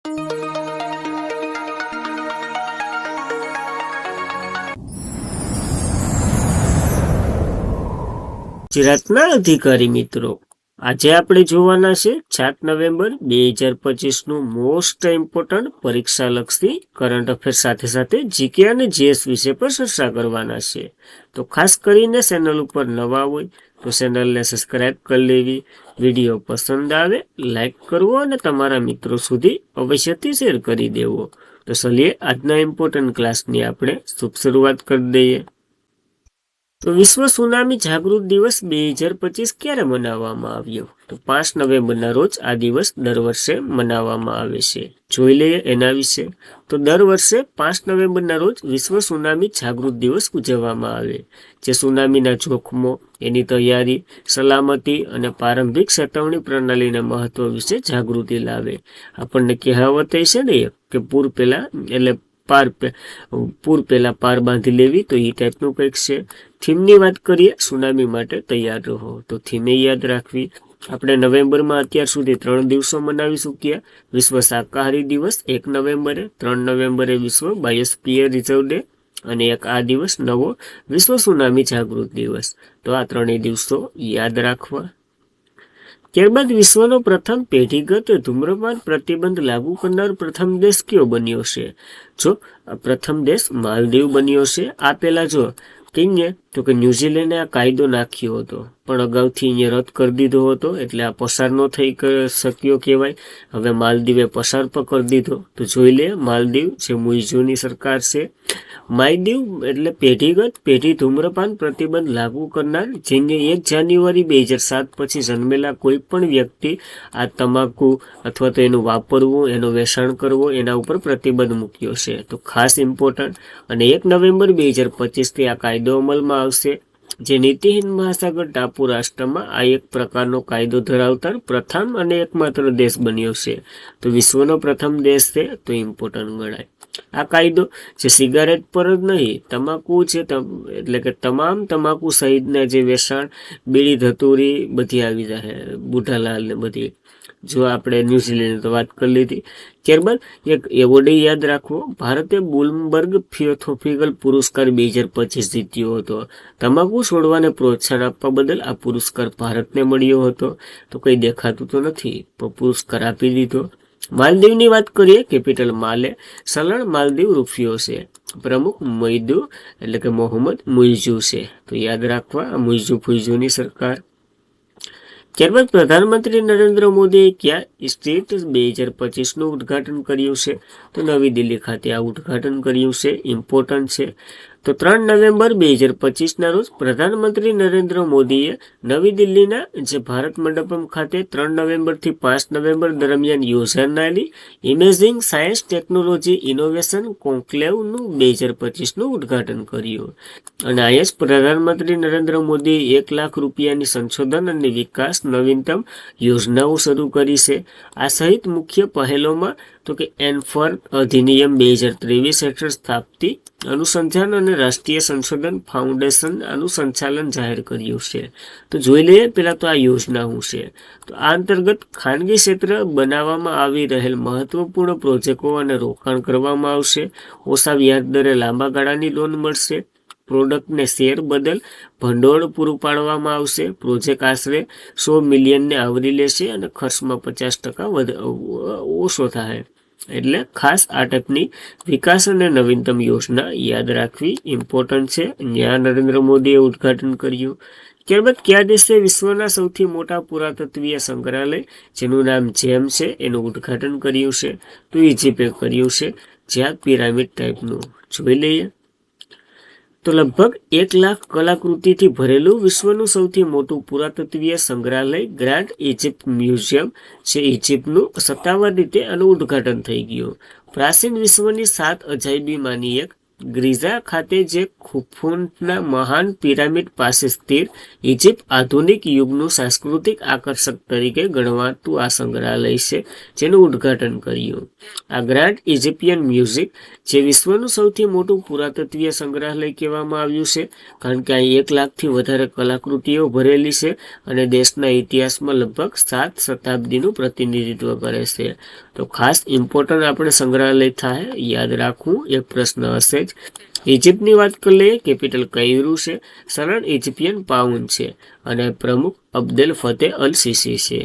ગુજરાતના અધિકારી મિત્રો, આજે આપણે જોવાના છે 7 નવેમ્બર 2025 નું મોસ્ટ ઇમ્પોર્ટન્ટ પરીક્ષાલક્ષી કરંટ અફેર સાથે સાથે જીકે અને જીએસ વિશે પણ ચર્ચા કરવાના છે. તો ખાસ કરીને ચેનલ ઉપર નવા હોય તો ચેનલને સબસ્ક્રાઇબ કરી લેવી, વિડીયો પસંદ આવે લાઈક કરવો અને તમારા મિત્રો સુધી અવશ્યથી શેર કરી દેવો. તો ચલીએ આજના ઇમ્પોર્ટન્ટ ક્લાસની આપણે શુભ શરૂઆત કરી દઈએ. તો વિશ્વ સુનામી જાગૃત દિવસ 2025 ક્યારે મનાવવામાં આવ્યો? તો 5 નવેમ્બરના રોજ આ દિવસ દર વર્ષે મનાવવામાં આવે છે. જોઈ લઈએ એના વિશે. તો દર વર્ષે 5 નવેમ્બરના રોજ વિશ્વ સુનામી જાગૃત દિવસ ઉજવવામાં આવે, જે સુનામીના જોખમો, એની તૈયારી, સલામતી અને પ્રારંભિક ચેતવણી પ્રણાલીના મહત્વ વિશે જાગૃતિ લાવે. આપણને કહેવત છે ને કે પૂર પહેલા પાર બાંધી લેવી, તો એ ટાઈપનું કંઈક છે. થીમની વાત કરીએ, સુનામી માટે તૈયાર રહો, તો થીમે યાદ રાખવી. આપણે નવેમ્બરમાં અત્યાર સુધી 3 દિવસો મનાવી ચૂક્યા. વિશ્વ શાકાહારી દિવસ 1 નવેમ્બરે, 3 નવેમ્બરે વિશ્વ બાયોસ્ફિયર રિઝર્વ ડે અને એક આ દિવસ નવો વિશ્વ સુનામી જાગૃત દિવસ. તો આ 3 દિવસો યાદ રાખવા. ત્યારબાદ વિશ્વનો પ્રથમ પેઢીગત ધૂમ્રપાન પ્રતિબંધ લાગુ કરનાર પ્રથમ દેશ કયો બન્યો છે? જો પ્રથમ દેશ માલદીવ બન્યો છે. આ પહેલા જો કહીએ તો કે ન્યુઝીલેન્ડે આ કાયદો નાખ્યો હતો, પણ અગાઉથી અહીંયા રદ કરી દીધો હતો, એટલે આ પસાર ન થઈ શક્યો કહેવાય. હવે માલદીવે પસાર પણ કરી દીધો. તો જોઈ લે, માલદીવ જે મુઇઝોની સરકાર છે. માલદીવ એટલે પેઢી ધૂમ્રપાન પ્રતિબંધ લાગુ કરનાર, જેને 1 જાન્યુઆરી 2007 પછી જન્મેલા કોઈ પણ વ્યક્તિ આ તમાકુ અથવા તો એનું વાપરવું, એનું વેચાણ કરવું, એના ઉપર પ્રતિબંધ મૂક્યો છે. તો ખાસ ઇમ્પોર્ટન્ટ. અને 1 નવેમ્બર 2025 આ કાયદો અમલમાં આવશે, જે નીતિ હિન્દ મહાસાગર ટાપુ રાષ્ટ્રમાં આ એક પ્રકારનો કાયદો ધરાવતા પ્રથમ અને એકમાત્ર દેશ બન્યો છે. તો વિશ્વનો પ્રથમ દેશ છે, તો ઇમ્પોર્ટન્ટ ગણાય. આ કાયદો જે સિગારેટ પર જ નહીં, તમાકુ છે એટલે કે તમામ તમાકુ સહિતના જે વેચાણ, બીડી ધતુરી બધી આવી જાય, બુઢાલાલ ને બધી. જો આપણે ન્યુઝીલેન્ડ તો વાત કરી લીધી. ત્યારબાદ એક એવોર્ડ યાદ રાખવો. ભારતે બ્લુમબર્ગ થિયોસોફિકલ પુરસ્કાર 2025 જીત્યો હતો. તમાકુ છોડવાને પ્રોત્સાહન આપવા બદલ આ પુરસ્કાર ભારતને મળ્યો હતો. તો કંઈ દેખાતું તો નથી, પણ પુરસ્કાર આપી દીધો. માલદીવની વાત કરીએ, કેપિટલ માલે, ચલણ માલદીવ રૂપિયો છે. પ્રમુખ એટલે કે મોહમ્મદ મુઇઝુ છે. તો યાદ રાખવા, આ મુઇઝુની સરકાર. ત્યારબાદ પ્રધાનમંત્રી નરેન્દ્ર મોદીએ ક્યાં સ્ટેટ 2025 નું ઉદઘાટન કર્યું છે? તો નવી દિલ્હી ખાતે આ ઉદઘાટન કર્યું છે. ઇમ્પોર્ટન્ટ છે. તો 3 નવેમ્બર 2025 રોજ પ્રધાનમંત્રી નરેન્દ્ર મોદીએ નવી દિલ્હીના જે ભારત મંડપમ ખાતે 3 નવેમ્બરથી 5 નવેમ્બર દરમિયાન યોજાનારી ઇમેજિંગ સાયન્સ ટેકનોલોજી ઇનોવેશન કોન્ક્લેવનું 2025 નું ઉદઘાટન કર્યું. અને અહીંયા જ પ્રધાનમંત્રી નરેન્દ્ર મોદીએ 1 લાખ રૂપિયાની સંશોધન અને વિકાસ નવીનતમ યોજનાઓ શરૂ કરી છે. આ સહિત મુખ્ય પહેલોમાં તો કે એનફર અધિનિયમ 2023 હેઠળ સ્થાપિત અનુસંધાન અને રાષ્ટ્રીય સંશોધન ફાઉન્ડેશન આનું સંચાલન જાહેર કર્યું છે. તો જોઈ લઈએ પેલા તો આ યોજના શું છે. તો આ અંતર્ગત ખાનગી ક્ષેત્ર બનાવવામાં આવી રહેલ મહત્વપૂર્ણ પ્રોજેક્ટો અને રોકાણ કરવામાં આવશે. ઓછા વ્યાજ દરે લાંબા ગાળાની લોન મળશે. પ્રોડક્ટને શેર બદલ ભંડોળ પૂરું પાડવામાં આવશે. પ્રોજેક્ટ આશરે 100 મિલિયનને આવરી લેશે અને ખર્ચમાં 50% ઓછો થાય. એટલે ખાસ આ ટાઈપની વિકાસ અને નવીનતમ યોજના યાદ રાખવી ઇમ્પોર્ટન્ટ છે. ત્યાં નરેન્દ્ર મોદીએ ઉદઘાટન કર્યું. ત્યારબાદ કયા દેશે વિશ્વના સૌથી મોટા પુરાતત્વીય સંગ્રહાલય, જેનું નામ જેમ છે, એનું ઉદઘાટન કર્યું છે? તો ઇજિપ્તે કર્યું છે, જ્યાં પિરામિડ ટાઈપનું. જોઈ લઈએ. તો લગભગ 1 લાખ કલાકૃતિથી ભરેલું વિશ્વનું સૌથી મોટું પુરાતત્વીય સંગ્રહાલય ગ્રાન્ડ ઇજિપ્ત મ્યુઝિયમ છે ઇજિપ્તનું સત્તાવાર રીતે આનું ઉદઘાટન થઈ ગયું. પ્રાચીન વિશ્વની 7 અજાયબીમાંની એક ગીઝા ખાતે જે ખુફુના મહાન પિરામિડ પાસે સ્થિત ઇજિપ્ત આધુનિક યુગનું સાંસ્કૃતિક આકર્ષક તરીકે ગણવાતું આ સંગ્રહાલય છે, જેનું ઉદ્ઘાટન કર્યું. આ ગ્રાન્ડ ઇજિપ્શિયન મ્યુઝિયમ, જે વિશ્વનું સૌથી મોટું પુરાતત્વીય સંગ્રહાલય કહેવામાં આવ્યું છે, કારણ કે અહીં 1 લાખથી વધારે કલાકૃતિઓ ભરેલી છે અને દેશના ઇતિહાસમાં લગભગ 7 શતાબ્દીનું પ્રતિનિધિત્વ કરે છે. તો ખાસ ઇમ્પોર્ટન્ટ આપણે સંગ્રહાલય થાય યાદ રાખવું એક પ્રશ્ન હશે જ. ઇજિપ્તની વાત કરી લઈએ. કેપિટલ કૈરો છે, સરળ ઇજિપ્શિયન પાઉન્ડ છે અને પ્રમુખ અબ્દેલ ફતેહ અલ સીસી છે.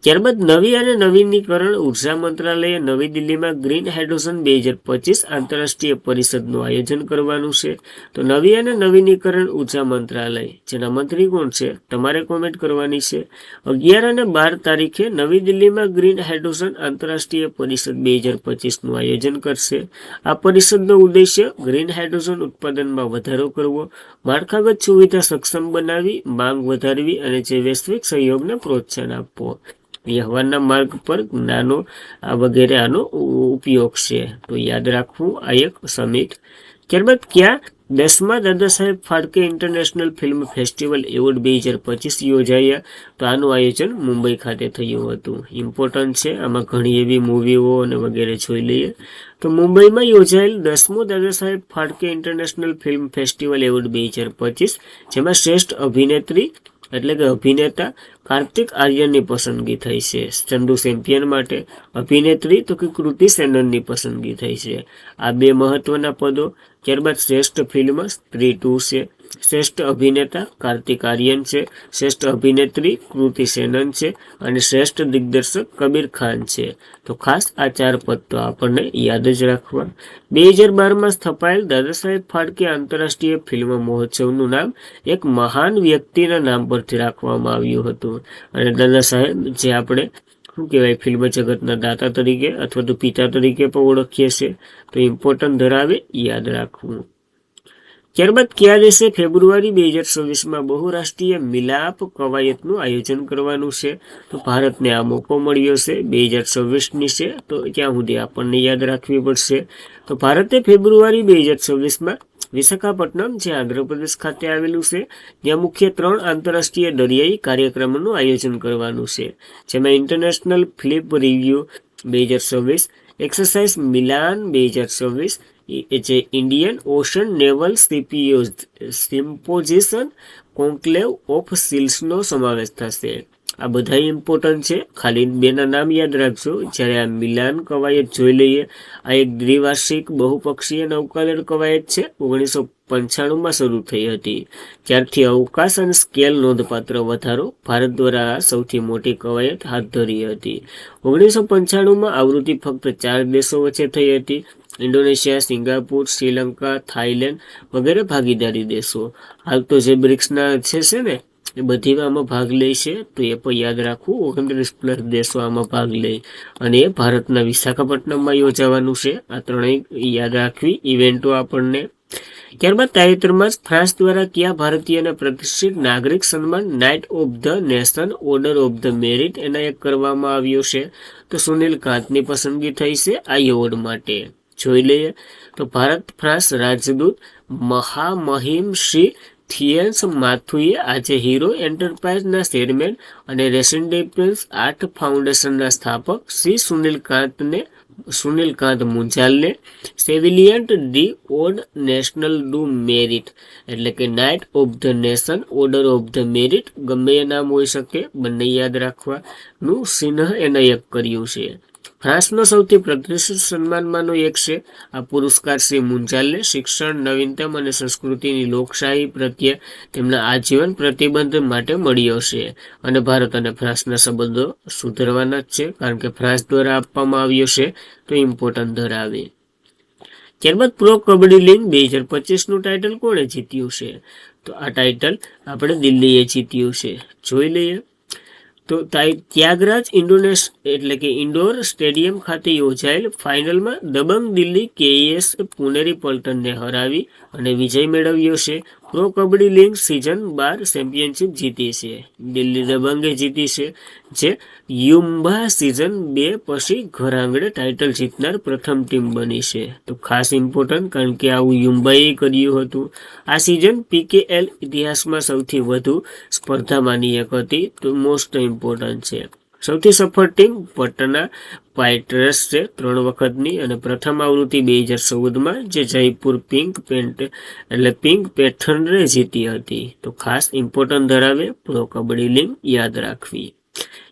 ત્યારબાદ નવી અને નવીનીકરણ ઉર્જા મંત્રાલયે નવી દિલ્હીમાં ગ્રીન હાઇડ્રોજન 2025 આંતરરાષ્ટ્રીય પરિષદનું આયોજન કરવાનું છે. તો નવી અને નવીનીકરણ ઉર્જા મંત્રાલય, જેના મંત્રી કોણ છે તમારે કોમેન્ટ કરવાની છે. 11 અને 12 તારીખે નવી દિલ્હીમાં ગ્રીન હાઇડ્રોજન આંતરરાષ્ટ્રીય પરિષદ 2025નું આયોજન કરશે. આ પરિષદનો ઉદ્દેશ્ય ગ્રીન હાઇડ્રોજન ઉત્પાદનમાં વધારો કરવો, માળખાગત સુવિધા સક્ષમ બનાવવી, માંગ વધારવી અને જે વૈશ્વિક સહયોગને પ્રોત્સાહન આપવો. વ્યવહારના માર્ગ પર જ્ઞાનો વગેરે આનો ઉપયોગ છે. તો યાદ રાખવું આ એક સમિટ. ત્યારબાદ ક્યાં 10મા Dada Saheb Phalke international film festival award 2025 યોજાયા. તો આનું આયોજન મુંબઈ ખાતે થયું હતું. ઇમ્પોર્ટન્ટ છે, આમાં ઘણી એવી મૂવીઓ અને વગેરે જોઈ લઈએ. તો મુંબઈમાં યોજાયેલ 10મો Dada Saheb Phalke international film festival award 2025, જેમાં શ્રેષ્ઠ અભિનેત્રી એટલે કે અભિનેતા કાર્તિક આર્યનની પસંદગી થઈ છે. ચંદુ ચેમ્પિયન માટે અભિનેત્રી તો કે કૃતિ સેનનની પસંદગી થઈ છે. આ 2 મહત્વના પદો. ત્યારબાદ શ્રેષ્ઠ ફિલ્મ સ્ત્રી 2 છે, શ્રેષ્ઠ અભિનેતા કાર્તિક આર્યન છે, શ્રેષ્ઠ અભિનેત્રી કૃતિ સેનન છે અને શ્રેષ્ઠ દિગ્દર્શક કબીર ખાન છે. તો ખાસ આ 4 પદ તો આપણને યાદ જ રાખવા. 2012માં સ્થપાયેલ દાદા સાહેબ ફાળકે આંતરરાષ્ટ્રીય ફિલ્મ મહોત્સવનું નામ એક મહાન વ્યક્તિના નામ પરથી રાખવામાં આવ્યું હતું. અને દાદા સાહેબ જે આપણે શું કહેવાય ફિલ્મ જગતના દાતા તરીકે અથવા તો પિતા તરીકે પણ ઓળખીએ છીએ, તો ઇમ્પોર્ટન્ટ ધરાવે યાદ રાખવું. ત્યારબાદ કયા દેશે ફેબ્રુઆરી 2026માં બહુરાષ્ટ્રીય મિલાપ કવાયતનું આયોજન કરવાનું છે. તો ભારતને આ મોકો મળ્યો છે. 2026ની છે, તો ત્યાં સુધી આપણને યાદ રાખવી પડશે. તો ભારતે ફેબ્રુઆરી 2026માં વિશાખાપટ્ટનમ, જે આંધ્રપ્રદેશ ખાતે આવેલું છે, ત્યાં મુખ્ય 3 આંતરરાષ્ટ્રીય દરિયાઈ કાર્યક્રમોનું આયોજન કરવાનું છે, જેમાં international fleet review 2026, exercise Milan 2026, જે Indian ocean naval symposium conclave of સીલ્સનો સમાવેશ થશે. આ બધા ઇમ્પોર્ટન્ટ છે, ખાલી 2ના નામ યાદ રાખજો. જ્યારે આ મિલાન કવાયત જોઈ લઈએ. આ એક દ્વિવાર્ષિક બહુપક્ષીય નૌકાદળ કવાયત છે. 1995માં શરૂ થઈ હતી. ત્યારથી અવકાશ અને સ્કેલ નોંધપાત્ર વધારો. ભારત દ્વારા સૌથી મોટી કવાયત હાથ ધરી હતી. 1995માં આવૃત્તિ ફક્ત 4 દેશો વચ્ચે થઈ હતી. ઇન્ડોનેશિયા, સિંગાપુર, શ્રીલંકા, થાઈલેન્ડ વગેરે ભાગીદારી દેશો. હાલ તો જે બ્રિક્સના છે ને એ બધી આમાં ભાગ લે છે, તો એ પણ યાદ રાખવું. 29+ દેશો આમાં ભાગ લે અને એ ભારતના વિશાખાપટ્ટનમમાં યોજાવાનું છે. આ 3 યાદ રાખવી ઇવેન્ટો આપણને. ત્યારબાદ તાજેતરમાં જ ફ્રાન્સ દ્વારા કયા ભારતીયને પ્રતિષ્ઠિત નાગરિક સન્માન night of the nation order of the merit એનાયત કરવામાં આવ્યો છે. તો સુનિલ કાંતની પસંદગી થઈ છે આ એવોર્ડ માટે. જોઈ લઈએ. તો ભારત ફ્રાન્સ રાજદૂત મહામહિમ શ્રી થિયન્સ માથુએ આજે હીરો એન્ટરપ્રાઇઝના ચેરમેન અને રેસિડેન્સ આર્ટ ફાઉન્ડેશનના સ્થાપક શ્રી સુનિલ કાંત મુંજાલને સેવિલિયન્ટ ડી ઓડ નેશનલ ડુ મેરિટ એટલે કે knight of the nation order of the merit, ગમે એ નામ હોઈ શકે, બંને યાદ રાખવાનું ચિહ્ન એનાયત કર્યું છે. ફ્રાન્સનો સૌથી પ્રતિષ્ઠિત સન્માનમાંનો એક છે. આ પુરસ્કાર શ્રી મુંજાલને શિક્ષણ, નવીનતમ અને સંસ્કૃતિની લોકશાહી પ્રત્યે તેમના આજીવન પ્રતિબદ્ધ માટે મળ્યો છે. અને ભારત અને ફ્રાન્સના સંબંધો સુધરવાના જ છે, કારણ કે ફ્રાન્સ દ્વારા આપવામાં આવ્યો છે, તો ઇમ્પોર્ટન્ટ ધરાવે. ત્યારબાદ પ્રો કબડ્ડી લીગ 2025નું ટાઇટલ કોણે જીત્યું છે? તો આ ટાઇટલ આપણે દિલ્હીએ જીત્યું છે. જોઈ લઈએ. તો ત્યાગરાજ ઇન્ડોર સ્ટેડિયમ ખાતે યોજાયેલ ફાઇનલમાં દબંગ દિલ્હી કેએસ પુનેરી પલ્ટનને હરાવી અને વિજય મેળવ્યો છે. Pro kabaddi league season 12 championship જીતી છે. દિલ્હી દબંગે જીતી છે, જે યુમ્બા સિઝન 2 પછી ઘર આંગણે ટાઇટલ જીતનાર પ્રથમ ટીમ બની છે. તો ખાસ ઇમ્પોર્ટન્ટ, કારણ કે આવું યુમ્બાએ કર્યું હતું. આ સિઝન PKL ઇતિહાસમાં સૌથી વધુ સ્પર્ધામાંની એક હતી. તો મોસ્ટ ઇમ્પોર્ટન્ટ છે. સૌથી સફળ ટીમ પટના પાઇરેટ્સ છે 3 વખતની, અને પ્રથમ આવૃત્તિ 2014માં જે જયપુર પિંક પેથરને જીતી હતી. તો ખાસ ઇમ્પોર્ટન્ટ ધરાવે પ્રો કબડ્ડી લીગ યાદ રાખવી.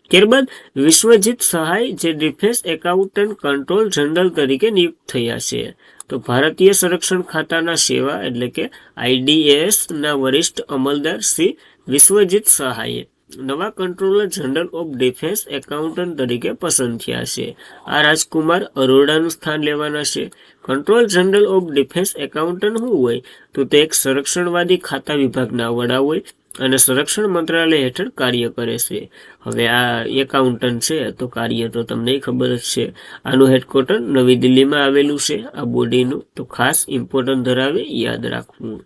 ત્યારબાદ વિશ્વજીત સહાય જે ડિફેન્સ એકાઉન્ટન્ટ કંટ્રોલ જનરલ તરીકે નિયુક્ત થયા છે. તો ભારતીય સંરક્ષણ ખાતાના સેવા એટલે કે IDAS ના વરિષ્ઠ અમલદાર શ્રી વિશ્વજીત સહાયે નવા controller general of defence accountant તરીકે પસંદ થયા છે. આ રાજકુમાર અરોડાનું સ્થાન લેવાના છે. Control general of defence accountant શું હોય? તો તે એક સંરક્ષણવાદી ખાતા વિભાગના વડા હોય અને સંરક્ષણ મંત્રાલય હેઠળ કાર્ય કરે છે. હવે આ એકાઉન્ટન્ટ છે, તો કાર્ય તો તમને ખબર જ છે. આનું હેડક્વાર્ટર નવી દિલ્હીમાં આવેલું છે આ બોડીનું. તો ખાસ ઇમ્પોર્ટન્ટ ધરાવે, યાદ રાખવું.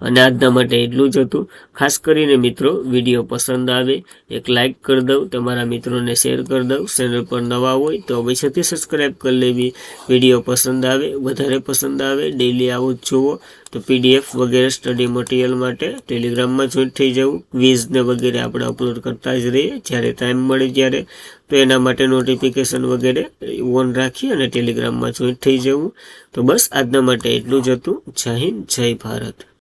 અને આજના માટે એટલું જ હતું. ખાસ કરીને મિત્રો, વિડીયો પસંદ આવે એક લાઇક કરી દઉં, તમારા મિત્રોને શેર કરી દઉં. ચેનલ પર નવા હોય તો અવશ્યથી સબસ્ક્રાઈબ કરી લેવી. વિડીયો પસંદ આવે, વધારે પસંદ આવે, ડેઈલી આવું જ જુઓ. તો PDF વગેરે સ્ટડી મટીરિયલ માટે ટેલિગ્રામમાં જોઈન્ટ થઈ જવું. ક્વિઝ ને વગેરે આપણે અપલોડ કરતા જ રહીએ જ્યારે ટાઈમ મળે ત્યારે. તો એના માટે નોટિફિકેશન વગેરે ઓન રાખી અને ટેલિગ્રામમાં જોઈન્ટ થઈ જવું. તો બસ આજના માટે એટલું જ હતું. જય હિન્દ, જય ભારત.